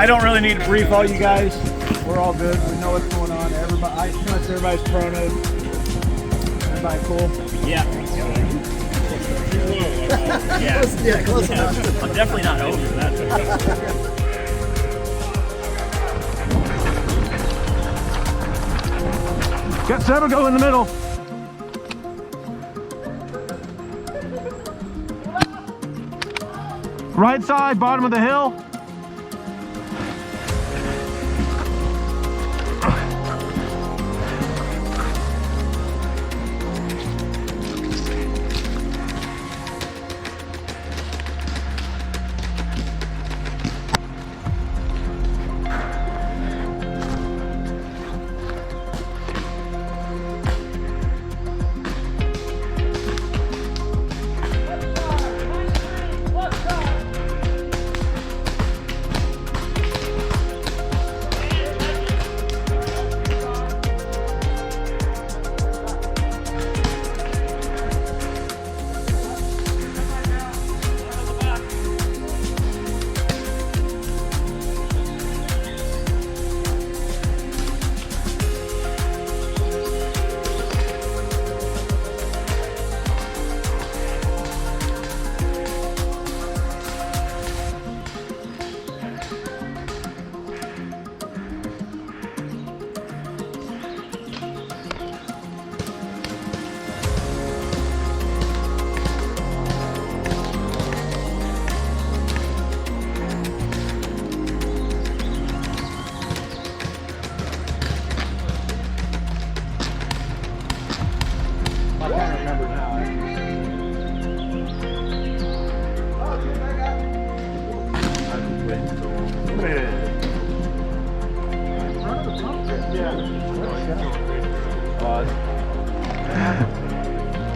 I don't really need to brief all you guys. We're all good. We know what's going on. Everybody, pretty much everybody's pronoed. Everybody cool? Yeah. Yeah, close enough. I'm definitely not over that. Got several go in the middle. Right side, bottom of the hill.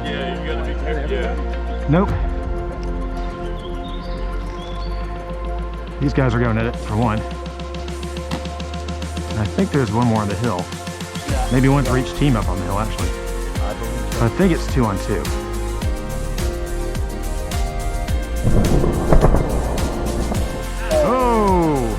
Yeah, you gotta be careful. Yeah. Nope. These guys are going at it for one. And I think there's one more on the hill. Maybe one for each team up on the hill, actually. I think it's 2 on 2. Oh!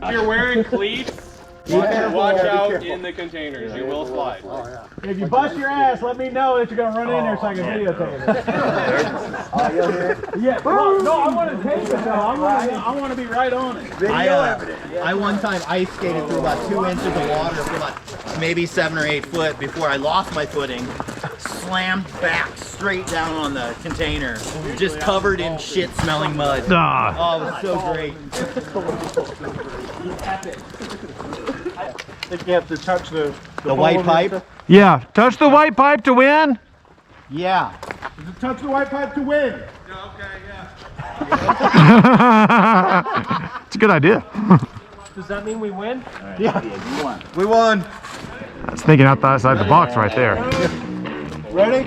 If you're wearing cleats, watch out in the containers. You will slide. If you bust your ass, let me know that you're gonna run in there so I can videotape it. Yeah, well, no, I want to tape it though. I want to be right on it. I one time ice skated through about 2 inches of water for about maybe 7 or 8 foot before I lost my footing. Slammed back straight down on the container, just covered in shit-smelling mud. Ah. Oh, it was so great. I think you have to touch the white pipe? Yeah, touch the white pipe to win. Yeah. Touch the white pipe to win. It's a good idea. Does that mean we win? Yeah. We won. I was thinking outside the box right there. Ready?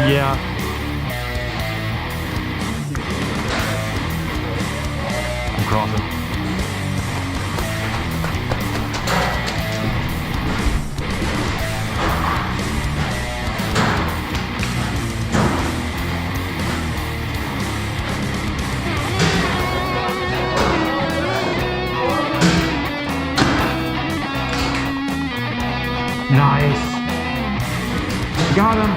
Yeah. I'm crossing. Nice. Got him.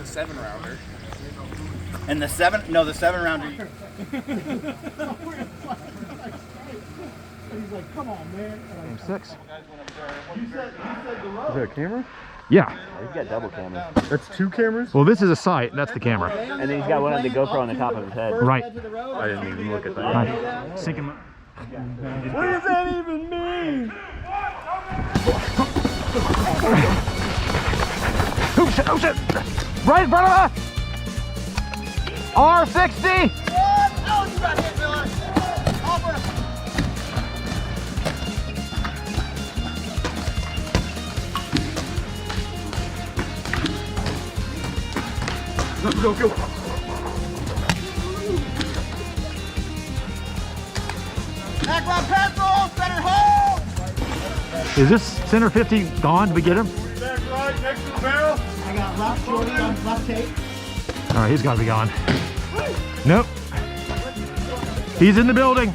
a 7-rounder. And the 7-rounder. He's like, come on, man. 6. You said Is that a camera? Yeah. He's got double cameras. That's 2 cameras? Well, this is a sight. That's the camera. And then he's got one on the GoPro on the top of his head. Right. I didn't even look at that. Right. Sink him up. what does that even mean? Oh shit, oh shit! Right in front of us! R60! Oh, you got hit, Miller! Go. Back round pencil, center hole! Is this center 50 gone? Did we get him? Back right next to the barrel. I got left shorty on left tape. All right, he's got to be gone. Nope. He's in the building.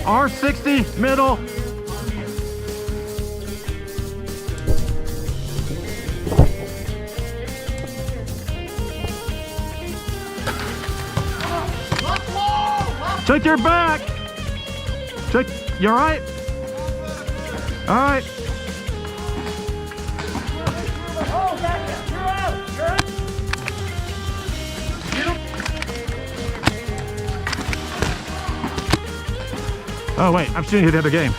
R60 middle. Check your back. Check. You all right? All right. Oh wait, I'm shooting you the other game.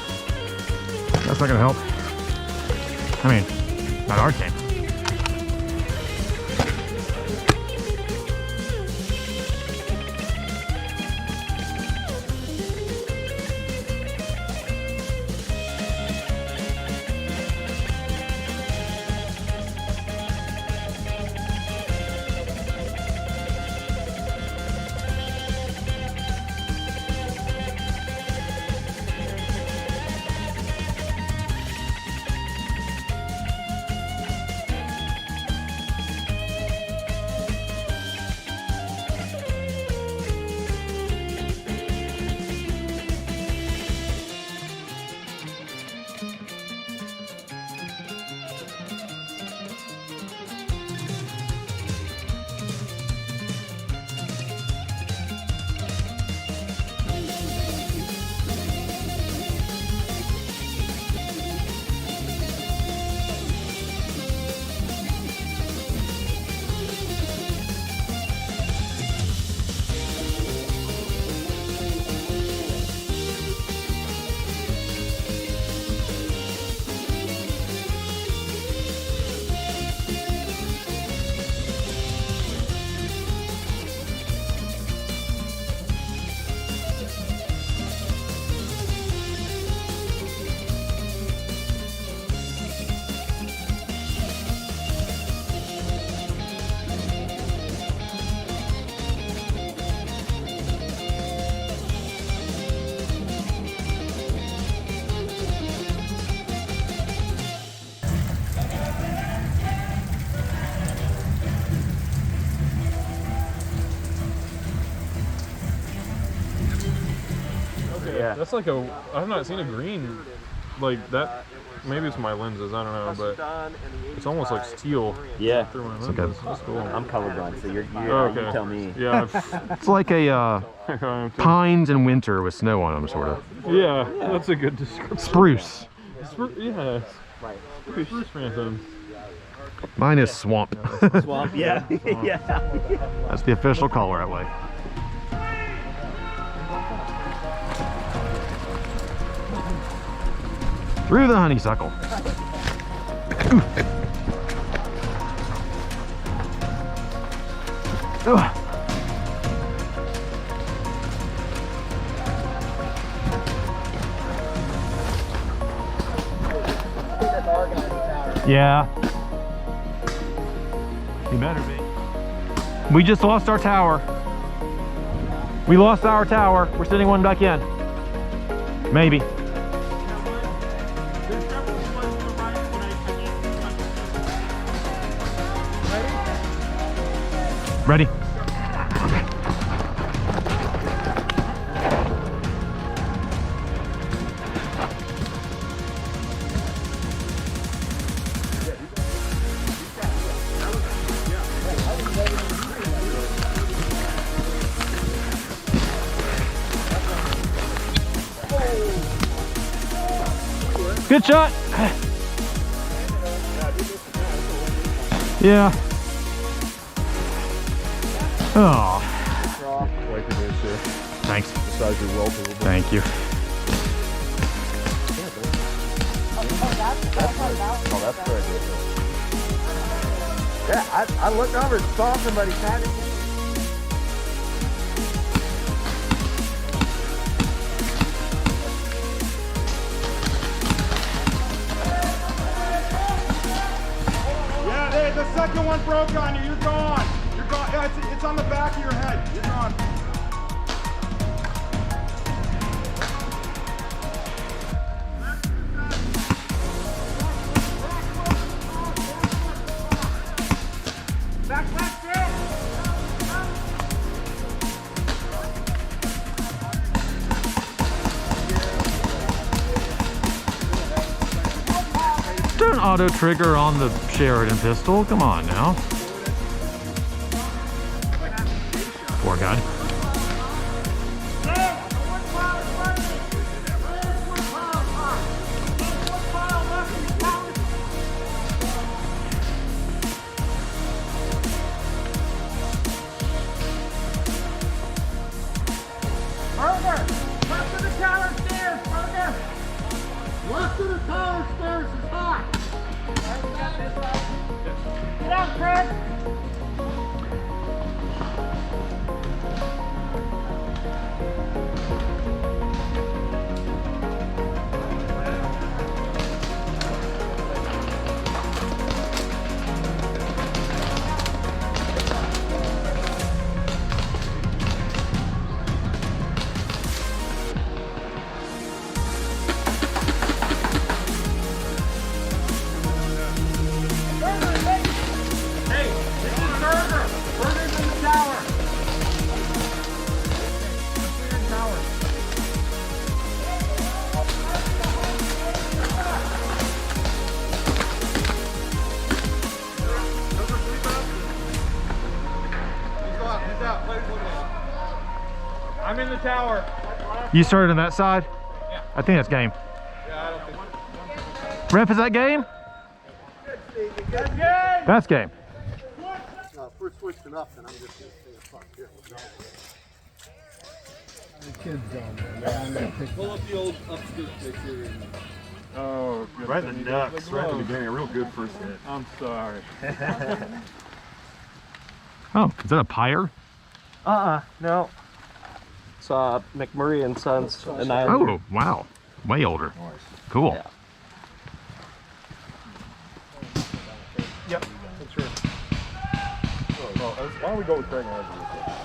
That's not gonna help. I mean, not our game. Yeah. That's like a, I've not seen a green like that. Maybe it's my lenses, I don't know, but it's almost like steel. Yeah. Through my okay. lenses. That's cool. I'm colorblind, so you Okay. tell me. Yeah. It's like a pines in winter with snow on them, sort of. Yeah, that's a good description. Spruce. Yeah. Spruce phantom. Mine is swamp. Swamp, yeah. Yeah. That's the official color that way. Through the honeysuckle. Yeah. You better be. We just lost our tower. We lost our tower. We're sending one back in. Maybe. Ready? Good shot. Yeah. Oh. Thanks. Thank you. Oh, that's good. Yeah, I looked over and saw somebody kind of. Yeah, hey, the second one broke on you. You're gone. You're gone. Yeah, it's on the back of your head. You're gone. Don't auto trigger on the Sheridan pistol. Come on now. Poor guy. I'm in the tower. You started on that side? Yeah. I think that's game. Yeah, I don't think Ref, is that game? That's game. If we're switched it up, then I'm just going to say fuck it. The kids down there. I'm gonna pick pull up the old upskirt picture. And... Oh, good. Right in the ducks, right at the beginning, a real good first hit. I'm sorry. Oh, is that a pyre? No. It's McMurray and Sons, an Islander. Oh, wow. Way older. Cool. Yeah. Yep, that's right. Well, why don't we go with Craig?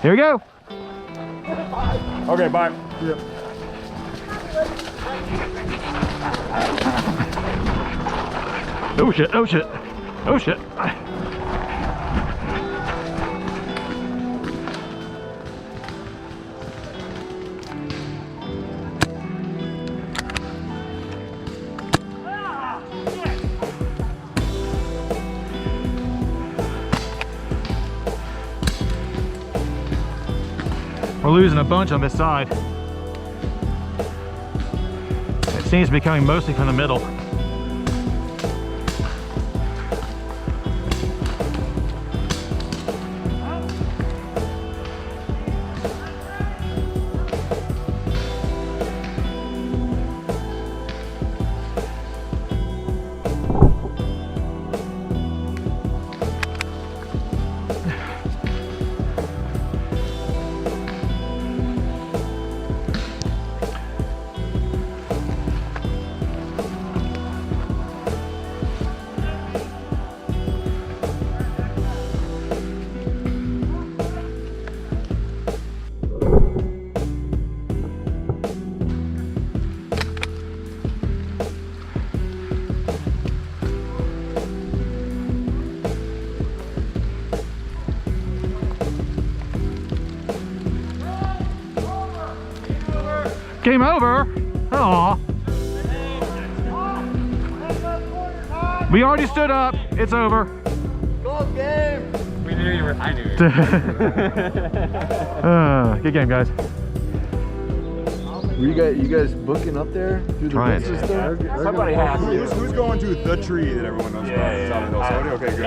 Here we go. Okay, bye. Yeah. Oh shit, oh shit, oh shit. We're losing a bunch on this side. It seems to be coming mostly from the middle. Game over? Aw. We already stood up. It's over. Go game! We knew you were. I knew you. Good game, guys. You guys booking up there through the Trying. system? Somebody has to. Who's going to the tree that everyone knows about? Yeah, Top of the hill. Somebody? Okay, good.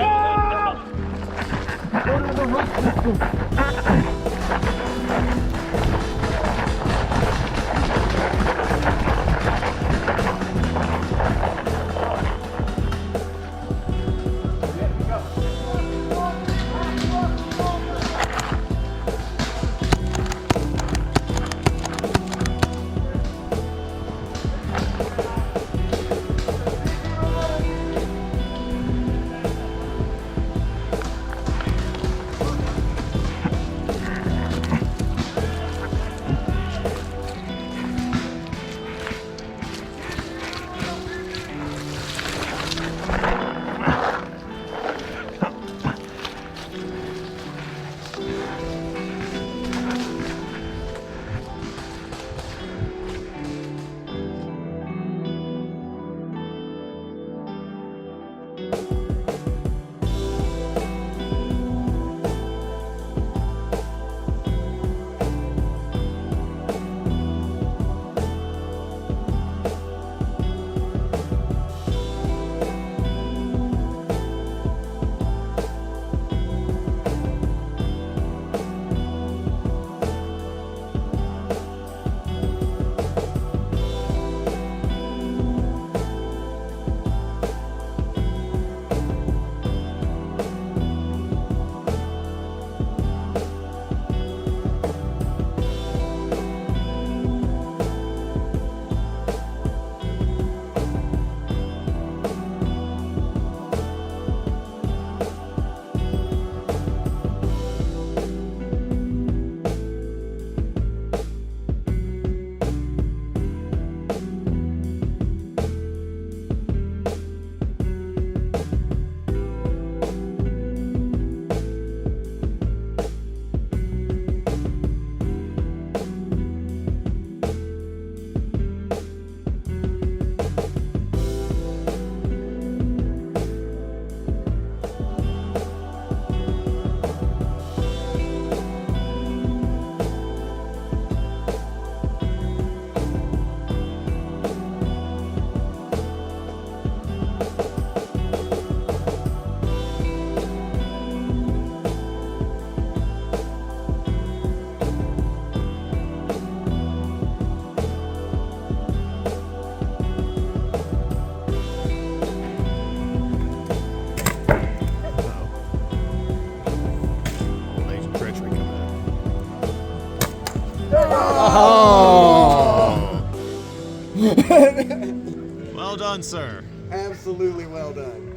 Well done, sir. Absolutely well done.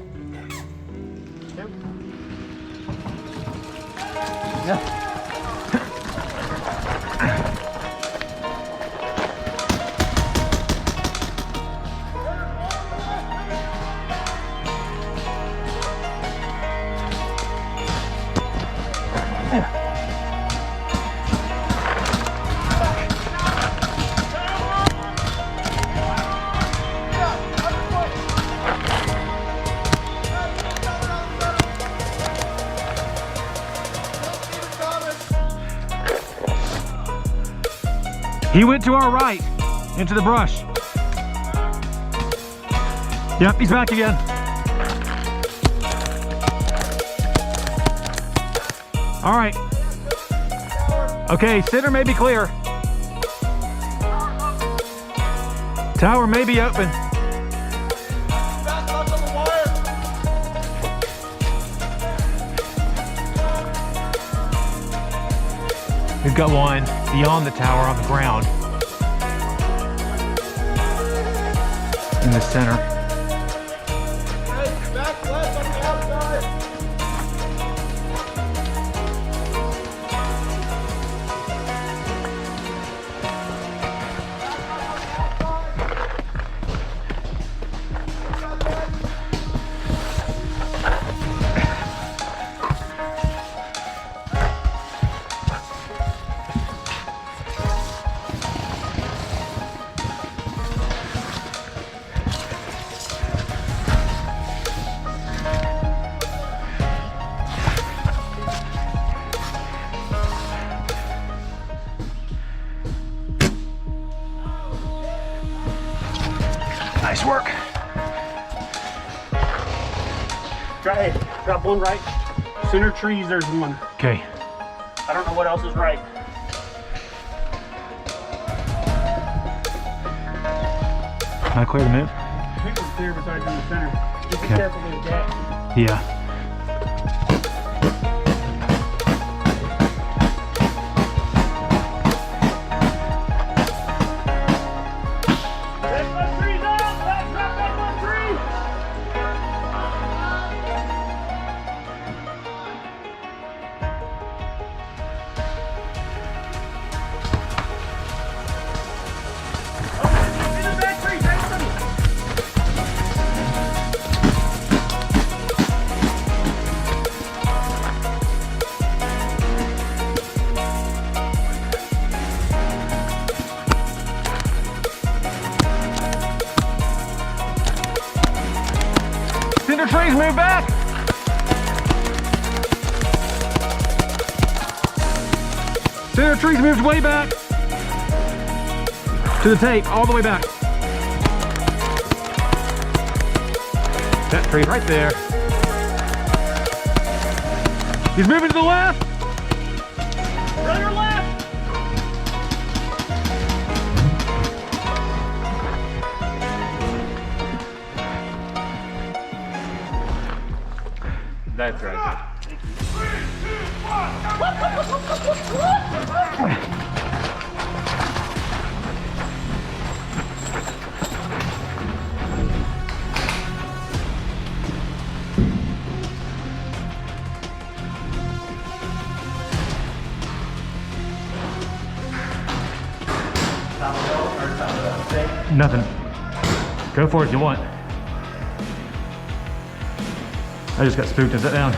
He went to our right, into the brush. Yep, he's back again. All right. Okay, center may be clear. Tower may be open. We've got one beyond the tower on the ground. In the center. Back left on the outside. Nice work. Hey, got one right. Center trees, there's one. Okay. I don't know what else is right. Am I clear to move? I think it's clear besides in the center. Just be Okay. careful with the gas. Yeah. Center trees, move back. Center trees moves way back. To the tape, all the way back. That tree's right there. He's moving to the left. Run your left! That's right. Nothing. Go for it if you want. I just got spooked and sat down.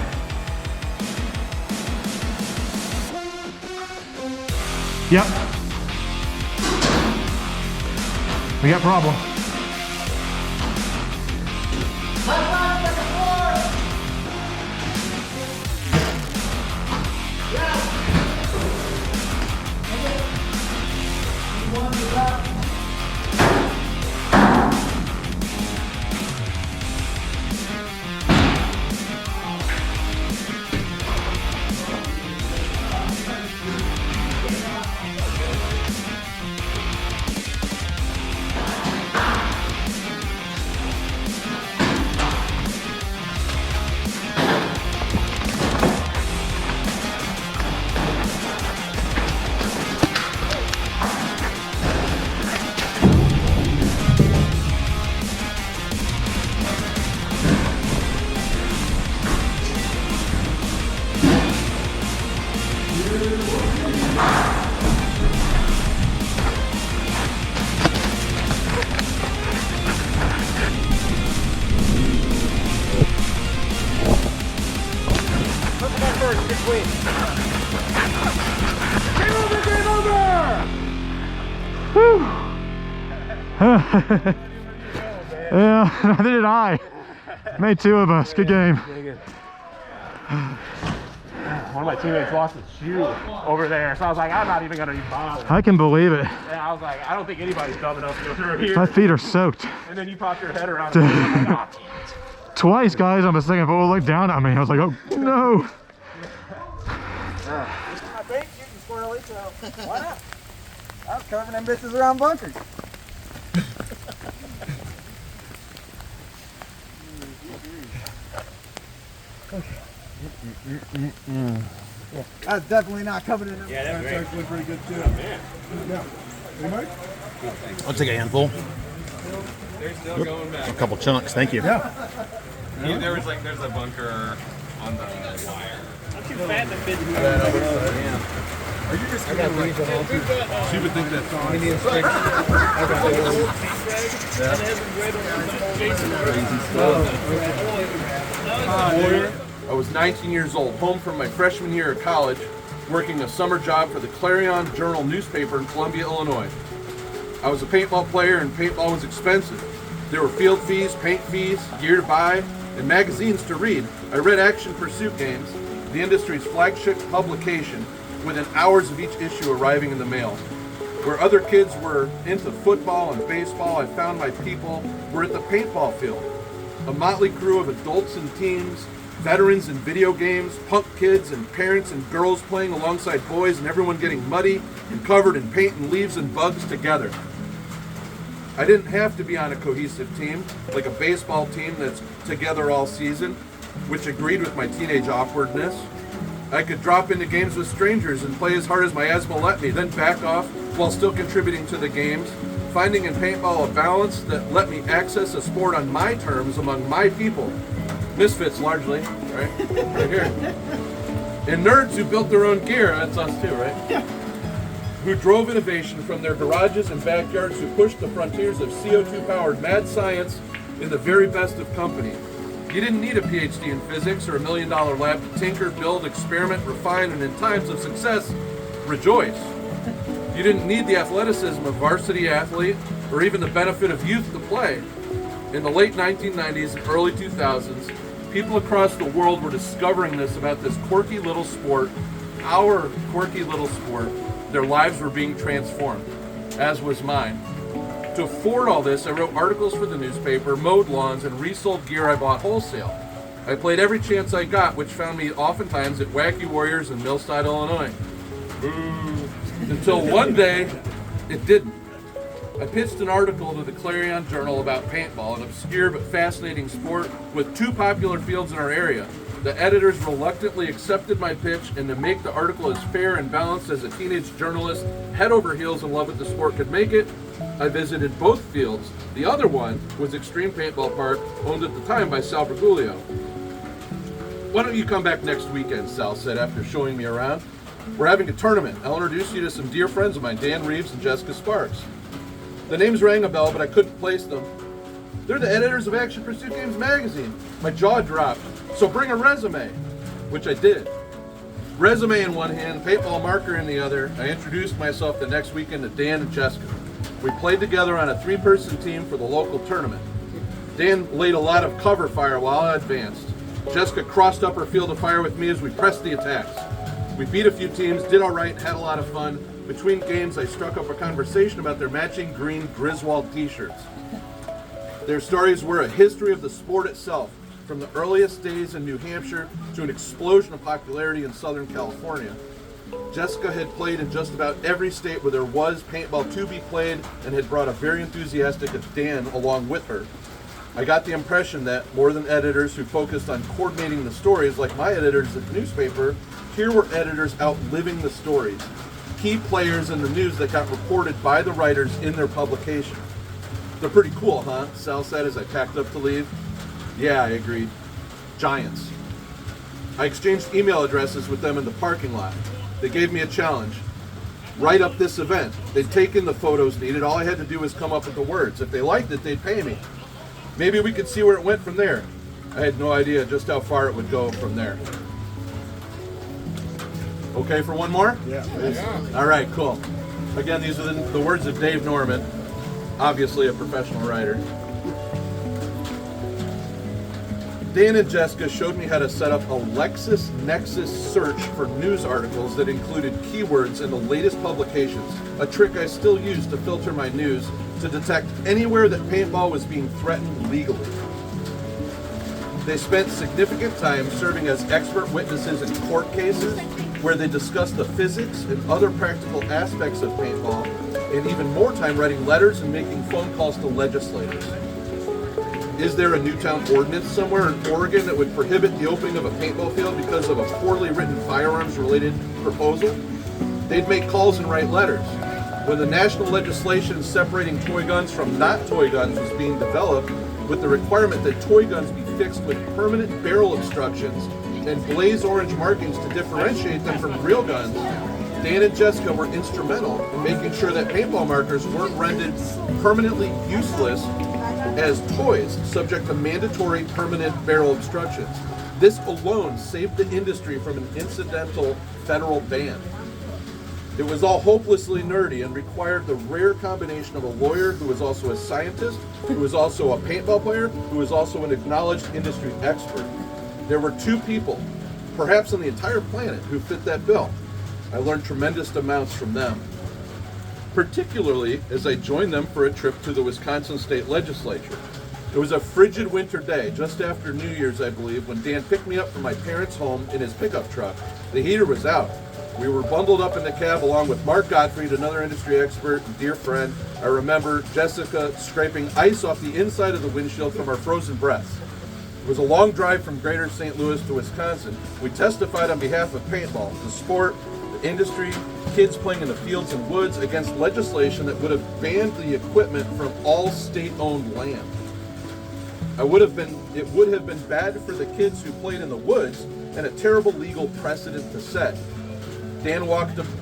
Yep. We got a problem. Yeah, neither did I. Made two of us. Good game. One of my teammates lost his shoe over there, so I was like, I'm not even gonna bother. I can believe it. And I was like, I don't think anybody's dumb enough to go through here. My feet are soaked. And then you popped your head around and I'm like, oh, damn it. Twice, guys, on the second floor looked down at me. I was like, oh no. I think shooting squirrely, so why not? I was covering them bitches around bunkers. Yeah, that's definitely not coming in. Yeah, that's actually pretty good too. Yeah. I'll take a handful. They're still going back. A couple chunks, thank you. There's a bunker on the wire. I'm too fat to fit in Are you just gonna like, she would think that's on. I was 19 years old, home from my freshman year of college, working a summer job for the Clarion Journal newspaper in Columbia, Illinois. I was a paintball player and paintball was expensive. There were field fees, paint fees, gear to buy, and magazines to read. I read Action Pursuit Games, the industry's flagship publication, within hours of each issue arriving in the mail. Where other kids were into football and baseball, I found my people were at the paintball field. A motley crew of adults and teens, veterans in video games, punk kids and parents and girls playing alongside boys, and everyone getting muddy and covered in paint and leaves and bugs together. I didn't have to be on a cohesive team, like a baseball team that's together all season, which agreed with my teenage awkwardness. I could drop into games with strangers and play as hard as my asthma let me, then back off while still contributing to the games, finding in paintball a balance that let me access a sport on my terms among my people. Misfits largely, right? Right here. And nerds who built their own gear, that's us too, right? Yeah. Who drove innovation from their garages and backyards, who pushed the frontiers of CO2-powered mad science in the very best of company. You didn't need a PhD in physics or $1 million lab to tinker, build, experiment, refine, and in times of success, rejoice. You didn't need the athleticism of varsity athlete or even the benefit of youth to play. In the late 1990s and early 2000s, people across the world were discovering this about this quirky little sport, our quirky little sport. Their lives were being transformed, as was mine. To afford all this, I wrote articles for the newspaper, mowed lawns, and resold gear I bought wholesale. I played every chance I got, which found me oftentimes at Wacky Warriors in Millstadt, Illinois. Until one day, it didn't. I pitched an article to the Clarion Journal about paintball, an obscure but fascinating sport with 2 popular fields in our area. The editors reluctantly accepted my pitch, and to make the article as fair and balanced as a teenage journalist head over heels in love with the sport could make it, I visited both fields. The other one was Xtreme Paintball Park, owned at the time by Sal Bergoglio. Why don't you come back next weekend, Sal said after showing me around. We're having a tournament. I'll introduce you to some dear friends of mine, Dan Reeves and Jessica Sparks. The names rang a bell, but I couldn't place them. They're the editors of Action Pursuit Games magazine. My jaw dropped. So bring a resume, which I did. Resume in one hand, paintball marker in the other. I introduced myself the next weekend to Dan and Jessica. We played together on a 3-person team for the local tournament. Dan laid a lot of cover fire while I advanced. Jessica crossed up her field of fire with me as we pressed the attacks. We beat a few teams, did all right, had a lot of fun. Between games, I struck up a conversation about their matching green Griswold t-shirts. Their stories were a history of the sport itself, from the earliest days in New Hampshire to an explosion of popularity in Southern California. Jessica had played in just about every state where there was paintball to be played and had brought a very enthusiastic Dan along with her. I got the impression that, more than editors who focused on coordinating the stories like my editors at the newspaper, here were editors out living the stories, key players in the news that got reported by the writers in their publication. They're pretty cool, huh? Sal said as I packed up to leave. Yeah, I agreed. Giants. I exchanged email addresses with them in the parking lot. They gave me a challenge. Write up this event. They'd taken the photos needed. All I had to do was come up with the words. If they liked it, they'd pay me. Maybe we could see where it went from there. I had no idea just how far it would go from there. Okay for one more? Yeah. All right, cool. Again, these are the words of Dave Norman, obviously a professional writer. Dan and Jessica showed me how to set up a LexisNexis search for news articles that included keywords in the latest publications, a trick I still use to filter my news to detect anywhere that paintball was being threatened legally. They spent significant time serving as expert witnesses in court cases where they discussed the physics and other practical aspects of paintball, and even more time writing letters and making phone calls to legislators. Is there a Newtown ordinance somewhere in Oregon that would prohibit the opening of a paintball field because of a poorly written firearms-related proposal? They'd make calls and write letters. When the national legislation separating toy guns from not toy guns was being developed, with the requirement that toy guns be fixed with permanent barrel obstructions and blaze orange markings to differentiate them from real guns, Dan and Jessica were instrumental in making sure that paintball markers weren't rendered permanently useless as toys subject to mandatory permanent barrel obstructions. This alone saved the industry from an incidental federal ban. It was all hopelessly nerdy and required the rare combination of a lawyer who was also a scientist, who was also a paintball player, who was also an acknowledged industry expert. There were 2 people, perhaps on the entire planet, who fit that bill. I learned tremendous amounts from them. particularly as I joined them for a trip to the Wisconsin State Legislature. It was a frigid winter day, just after New Year's, I believe, when Dan picked me up from my parents' home in his pickup truck. The heater was out. We were bundled up in the cab along with Mark Gottfried, another industry expert and dear friend. I remember Jessica scraping ice off the inside of the windshield from our frozen breaths. It was a long drive from Greater St. Louis to Wisconsin. We testified on behalf of paintball, the sport, the industry, kids playing in the fields and woods against legislation that would have banned the equipment from all state-owned land. It would have been bad for the kids who played in the woods and a terrible legal precedent to set. Dan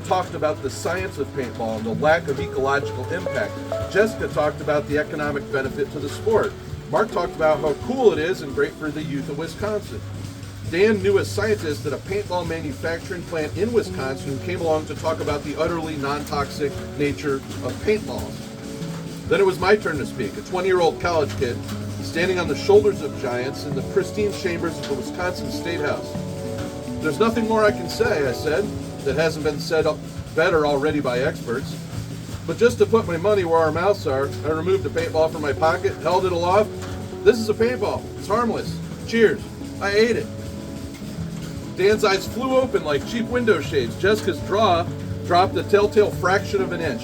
talked about the science of paintball and the lack of ecological impact. Jessica talked about the economic benefit to the sport. Mark talked about how cool it is and great for the youth of Wisconsin. Dan knew a scientist at a paintball manufacturing plant in Wisconsin who came along to talk about the utterly non-toxic nature of paintballs. Then it was my turn to speak, a 20-year-old college kid standing on the shoulders of giants in the pristine chambers of the Wisconsin State House. There's nothing more I can say, I said, that hasn't been said better already by experts. But just to put my money where our mouths are, I removed a paintball from my pocket, held it aloft. This is a paintball. It's harmless. Cheers. I ate it. Dan's eyes flew open like cheap window shades. Jessica's jaw dropped a telltale fraction of an inch.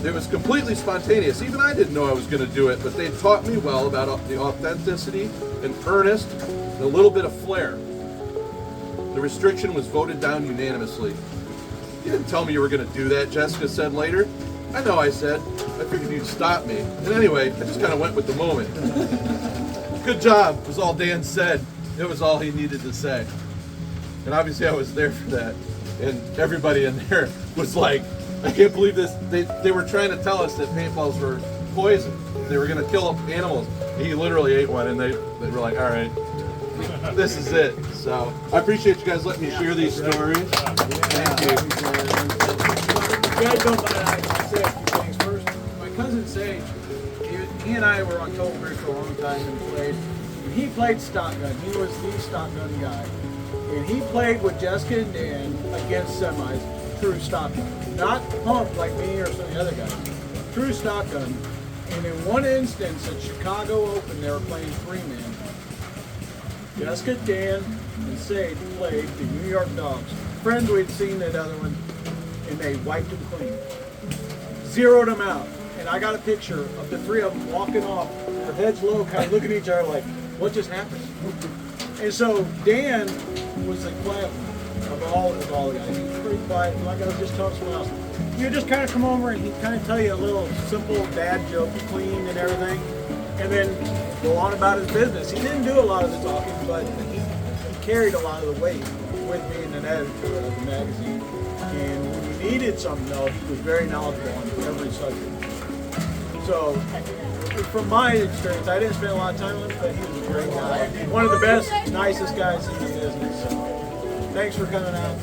It was completely spontaneous. Even I didn't know I was going to do it, but they taught me well about the authenticity and earnest and a little bit of flair. The restriction was voted down unanimously. You didn't tell me you were going to do that, Jessica said later. I know, I said. I figured you'd stop me. And anyway, I just kind of went with the moment. Good job, was all Dan said. It was all he needed to say. And obviously I was there for that. And everybody in there was like, I can't believe this. They were trying to tell us that paintballs were poison. They were going to kill animals. He literally ate one, and they were like, all right, this is it. So I appreciate you guys letting me share these stories. Thank you. You guys don't mind, I say a few things. First, my cousin Sage, he and I were on Total Bridge for a long time and played. He played shotgun. He was the shotgun guy. And he played with Jessica and Dan against semis. True shotgun. Not pump like me or some of the other guys. True shotgun. And in one instance at Chicago Open, they were playing 3-man. Jessica, Dan, and Sage played the New York Dogs. Friends we'd seen that other one, and they wiped them clean. Zeroed them out. And I got a picture of the three of them walking off, their heads low, kind of looking at each other like, what just happened? And so Dan was the quiet one. Of all the guys. He was pretty quiet, like I was just telling someone else. He'd just kind of come over and he'd kind of tell you a little simple dad joke, clean and everything, and then go on about his business. He didn't do a lot of the talking, but he carried a lot of the weight with being an editor of the magazine. And when you needed something, though, he was very knowledgeable on every subject. So, from my experience, I didn't spend a lot of time with him, but he was a great guy. One of the best, nicest guys in the business. So. Thanks for coming out.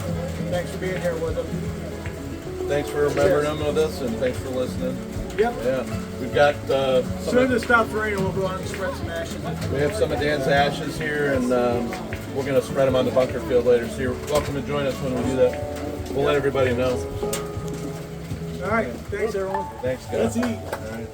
Thanks for being here with us. Thanks for remembering them with us, and thanks for listening. Yep. Yeah. We've got as soon as it stops raining, we'll go out and spread some ashes. We have some of Dan's ashes here, and we're going to spread them on the bunker field later. So you're welcome to join us when we do that. We'll let everybody know. All right. Thanks, everyone. Thanks, guys. Let's eat. All right.